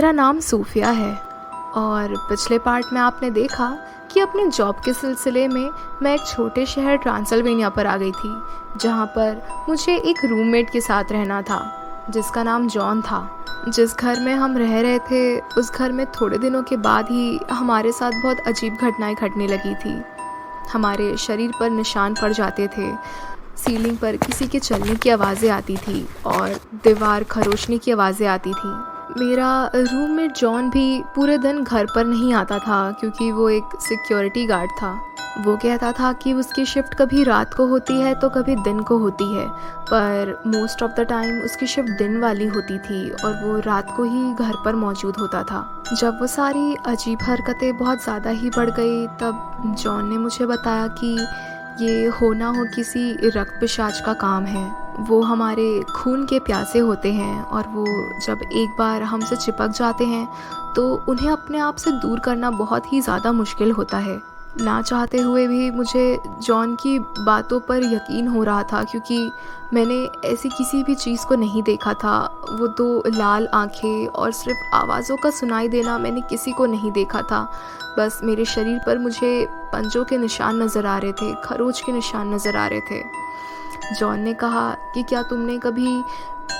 मेरा नाम सूफिया है और पिछले पार्ट में आपने देखा कि अपने जॉब के सिलसिले में मैं एक छोटे शहर ट्रांसिल्वेनिया पर आ गई थी, जहाँ पर मुझे एक रूममेट के साथ रहना था जिसका नाम जॉन था। जिस घर में हम रह रहे थे उस घर में थोड़े दिनों के बाद ही हमारे साथ बहुत अजीब घटनाएं घटने लगी थी। हमारे शरीर पर निशान पड़ जाते थे, सीलिंग पर किसी के चलने की आवाज़ें आती थी और दीवार खरोचने की आवाज़ें आती थी। मेरा रूममेट जॉन भी पूरे दिन घर पर नहीं आता था क्योंकि वो एक सिक्योरिटी गार्ड था। वो कहता था कि उसकी शिफ्ट कभी रात को होती है तो कभी दिन को होती है, पर मोस्ट ऑफ द टाइम उसकी शिफ्ट दिन वाली होती थी और वो रात को ही घर पर मौजूद होता था। जब वो सारी अजीब हरकतें बहुत ज़्यादा ही बढ़ गई तब जॉन ने मुझे बताया कि ये हो ना हो किसी रक्त पिशाच का काम है। वो हमारे खून के प्यासे होते हैं और वो जब एक बार हमसे चिपक जाते हैं तो उन्हें अपने आप से दूर करना बहुत ही ज़्यादा मुश्किल होता है। ना चाहते हुए भी मुझे जॉन की बातों पर यकीन हो रहा था क्योंकि मैंने ऐसी किसी भी चीज़ को नहीं देखा था। वो दो लाल आंखें और सिर्फ आवाज़ों का सुनाई देना मैंने किसी को नहीं देखा था। बस मेरे शरीर पर मुझे पंजों के निशान नज़र आ रहे थे, खरोच के निशान नज़र आ रहे थे। जॉन ने कहा कि क्या तुमने कभी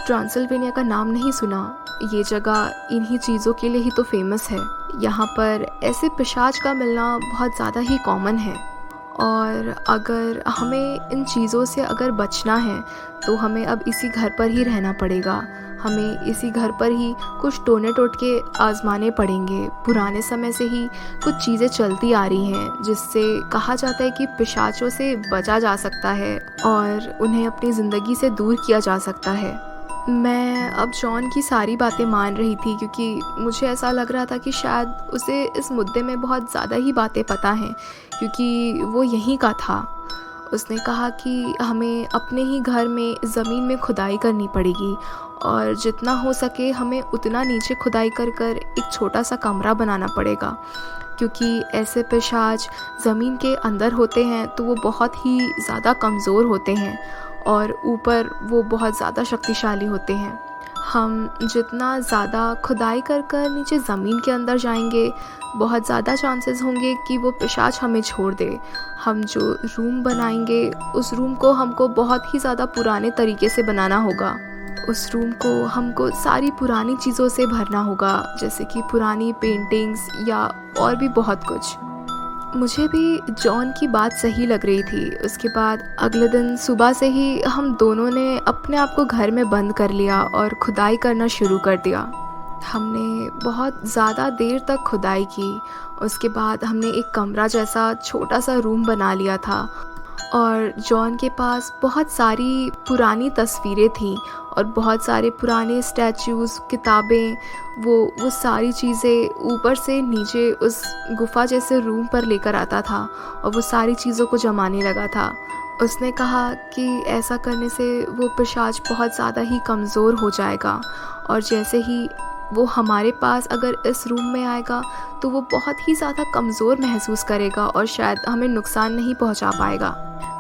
ट्रांसिल्वेनिया का नाम नहीं सुना? ये जगह इन्हीं चीज़ों के लिए ही तो फेमस है। यहाँ पर ऐसे पिशाच का मिलना बहुत ज़्यादा ही कॉमन है और अगर हमें इन चीज़ों से अगर बचना है तो हमें अब इसी घर पर ही रहना पड़ेगा। हमें इसी घर पर ही कुछ टोने टोटके आजमाने पड़ेंगे। पुराने समय से ही कुछ चीज़ें चलती आ रही हैं जिससे कहा जाता है कि पिशाचों से बचा जा सकता है और उन्हें अपनी ज़िंदगी से दूर किया जा सकता है। मैं अब जॉन की सारी बातें मान रही थी क्योंकि मुझे ऐसा लग रहा था कि शायद उसे इस मुद्दे में बहुत ज़्यादा ही बातें पता हैं क्योंकि वो यहीं का था। उसने कहा कि हमें अपने ही घर में ज़मीन में खुदाई करनी पड़ेगी और जितना हो सके हमें उतना नीचे खुदाई कर कर एक छोटा सा कमरा बनाना पड़ेगा क्योंकि ऐसे पिशाच ज़मीन के अंदर होते हैं तो वो बहुत ही ज़्यादा कमज़ोर होते हैं और ऊपर वो बहुत ज़्यादा शक्तिशाली होते हैं। हम जितना ज़्यादा खुदाई कर कर नीचे ज़मीन के अंदर जाएंगे बहुत ज़्यादा चांसेस होंगे कि वो पिशाच हमें छोड़ दे। हम जो रूम बनाएंगे उस रूम को हमको बहुत ही ज़्यादा पुराने तरीके से बनाना होगा। उस रूम को हमको सारी पुरानी चीज़ों से भरना होगा जैसे कि पुरानी पेंटिंग्स या और भी बहुत कुछ। मुझे भी जॉन की बात सही लग रही थी। उसके बाद अगले दिन सुबह से ही हम दोनों ने अपने आप को घर में बंद कर लिया और खुदाई करना शुरू कर दिया। हमने बहुत ज़्यादा देर तक खुदाई की। उसके बाद हमने एक कमरा जैसा छोटा सा रूम बना लिया था और जॉन के पास बहुत सारी पुरानी तस्वीरें थीं और बहुत सारे पुराने स्टैचूज़, किताबें, वो सारी चीज़ें ऊपर से नीचे उस गुफा जैसे रूम पर लेकर आता था और वो सारी चीज़ों को जमाने लगा था। उसने कहा कि ऐसा करने से वो पिशाच बहुत ज़्यादा ही कमज़ोर हो जाएगा और जैसे ही वो हमारे पास अगर इस रूम में आएगा तो वो बहुत ही ज़्यादा कमज़ोर महसूस करेगा और शायद हमें नुकसान नहीं पहुंचा पाएगा।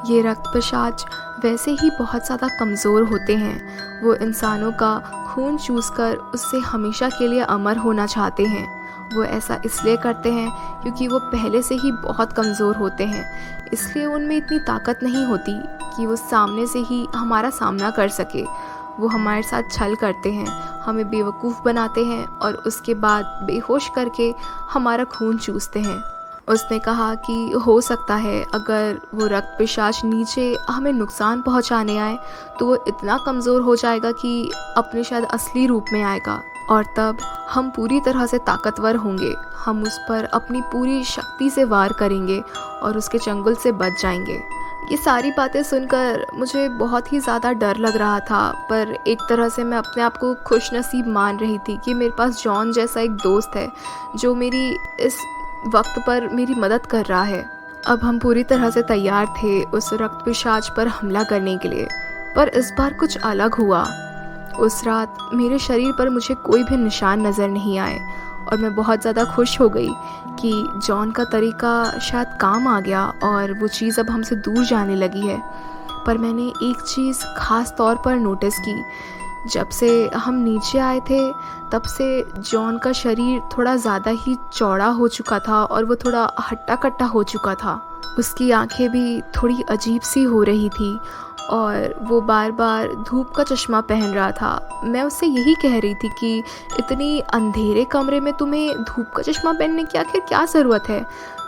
ये रक्त पिशाच वैसे ही बहुत ज़्यादा कमज़ोर होते हैं। वो इंसानों का खून चूसकर उससे हमेशा के लिए अमर होना चाहते हैं। वो ऐसा इसलिए करते हैं क्योंकि वो पहले से ही बहुत कमज़ोर होते हैं, इसलिए उनमें इतनी ताकत नहीं होती कि वो सामने से ही हमारा सामना कर सके। वो हमारे साथ छल करते हैं, हमें बेवकूफ़ बनाते हैं और उसके बाद बेहोश करके हमारा खून चूसते हैं। उसने कहा कि हो सकता है अगर वो रक्त पिशाच नीचे हमें नुकसान पहुंचाने आए तो वो इतना कमज़ोर हो जाएगा कि अपने शायद असली रूप में आएगा और तब हम पूरी तरह से ताकतवर होंगे। हम उस पर अपनी पूरी शक्ति से वार करेंगे और उसके चंगुल से बच जाएंगे। ये सारी बातें सुनकर मुझे बहुत ही ज़्यादा डर लग रहा था, पर एक तरह से मैं अपने आप को खुशनसीब मान रही थी कि मेरे पास जॉन जैसा एक दोस्त है जो मेरी इस वक्त पर मेरी मदद कर रहा है। अब हम पूरी तरह से तैयार थे उस रक्त पिशाच पर हमला करने के लिए, पर इस बार कुछ अलग हुआ। उस रात मेरे शरीर पर मुझे कोई भी निशान नज़र नहीं आए और मैं बहुत ज़्यादा खुश हो गई कि जॉन का तरीका शायद काम आ गया और वो चीज़ अब हमसे दूर जाने लगी है। पर मैंने एक चीज़ ख़ास तौर पर नोटिस की जब से हम नीचे आए थे तब से जॉन का शरीर थोड़ा ज़्यादा ही चौड़ा हो चुका था और वो थोड़ा हट्टा कट्टा हो चुका था। उसकी आंखें भी थोड़ी अजीब सी हो रही थी और वो बार बार धूप का चश्मा पहन रहा था। मैं उससे यही कह रही थी कि इतनी अंधेरे कमरे में तुम्हें धूप का चश्मा पहनने की आखिर क्या ज़रूरत है।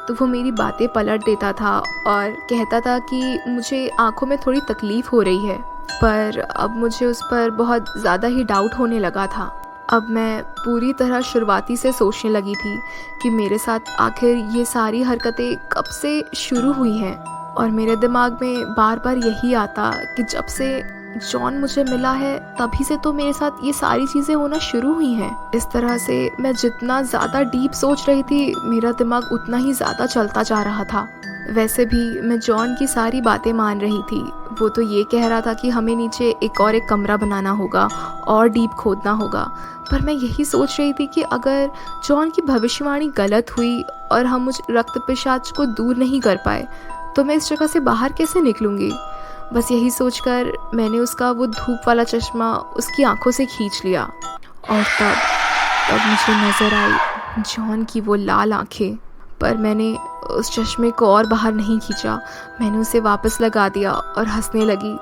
तो वो मेरी बातें पलट देता था और कहता था कि मुझे आंखों में थोड़ी तकलीफ़ हो रही है। पर अब मुझे उस पर बहुत ज़्यादा ही डाउट होने लगा था। अब मैं पूरी तरह शुरुआती से सोचने लगी थी कि मेरे साथ आखिर ये सारी हरकतें कब से शुरू हुई हैं। और मेरे दिमाग में बार बार यही आता कि जब से जॉन मुझे मिला है तभी से तो मेरे साथ ये सारी चीज़ें होना शुरू हुई हैं। इस तरह से मैं जितना ज़्यादा डीप सोच रही थी मेरा दिमाग उतना ही ज़्यादा चलता जा रहा था। वैसे भी मैं जॉन की सारी बातें मान रही थी। वो तो ये कह रहा था कि हमें नीचे एक कमरा बनाना होगा और डीप खोदना होगा। पर मैं यही सोच रही थी कि अगर जॉन की भविष्यवाणी गलत हुई और हम उस रक्त पिशाच को दूर नहीं कर पाए तो मैं इस जगह से बाहर कैसे निकलूँगी। बस यही सोचकर मैंने उसका वो धूप वाला चश्मा उसकी आंखों से खींच लिया और तब मुझे नज़र आई जॉन की वो लाल आंखें। पर मैंने उस चश्मे को और बाहर नहीं खींचा, मैंने उसे वापस लगा दिया और हंसने लगी।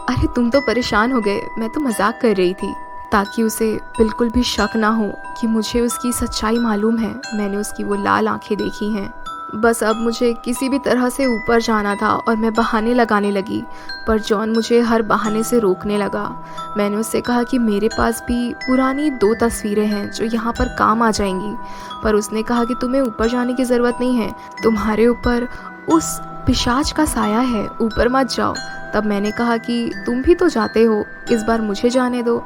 अरे तुम तो परेशान हो गए, मैं तो मजाक कर रही थी, ताकि उसे बिल्कुल भी शक ना हो कि मुझे उसकी सच्चाई मालूम है। मैंने उसकी वो लाल आंखें देखी हैं। बस अब मुझे किसी भी तरह से ऊपर जाना था और मैं बहाने लगाने लगी, पर जॉन मुझे हर बहाने से रोकने लगा। मैंने उससे कहा कि मेरे पास भी पुरानी 2 तस्वीरें हैं जो यहाँ पर काम आ जाएंगी, पर उसने कहा कि तुम्हें ऊपर जाने की ज़रूरत नहीं है, तुम्हारे ऊपर उस पिशाच का साया है, ऊपर मत जाओ। तब मैंने कहा कि तुम भी तो जाते हो, इस बार मुझे जाने दो।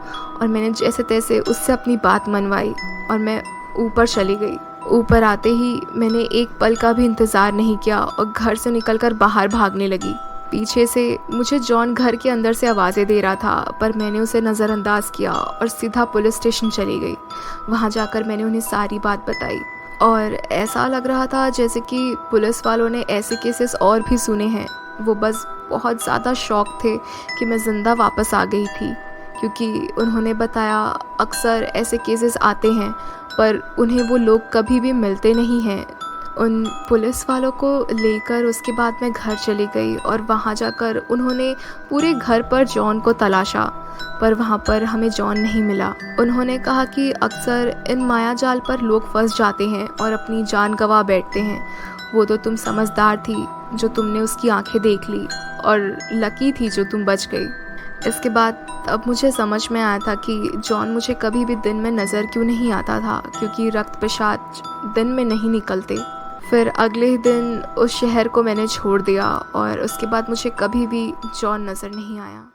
और मैंने जैसे तैसे उससे अपनी बात मनवाई और मैं ऊपर चली गई। ऊपर आते ही मैंने एक पल का भी इंतज़ार नहीं किया और घर से निकलकर बाहर भागने लगी। पीछे से मुझे जॉन घर के अंदर से आवाज़ें दे रहा था, पर मैंने उसे नज़रअंदाज किया और सीधा पुलिस स्टेशन चली गई। वहाँ जाकर मैंने उन्हें सारी बात बताई और ऐसा लग रहा था जैसे कि पुलिस वालों ने ऐसे केसेस और भी सुने हैं। वो बस बहुत ज़्यादा शॉक थे कि मैं ज़िंदा वापस आ गई थी, क्योंकि उन्होंने बताया अक्सर ऐसे केसेस आते हैं पर उन्हें वो लोग कभी भी मिलते नहीं हैं। उन पुलिस वालों को लेकर उसके बाद मैं घर चली गई और वहाँ जाकर उन्होंने पूरे घर पर जॉन को तलाशा, पर वहाँ पर हमें जॉन नहीं मिला। उन्होंने कहा कि अक्सर इन मायाजाल पर लोग फंस जाते हैं और अपनी जान गंवा बैठते हैं। वो तो तुम समझदार थी जो तुमने उसकी आंखें देख ली, और लकी थी जो तुम बच गई। इसके बाद अब मुझे समझ में आया था कि जॉन मुझे कभी भी दिन में नज़र क्यों नहीं आता था, क्योंकि रक्त पिशाच दिन में नहीं निकलते। फिर अगले ही दिन उस शहर को मैंने छोड़ दिया और उसके बाद मुझे कभी भी जॉन नज़र नहीं आया।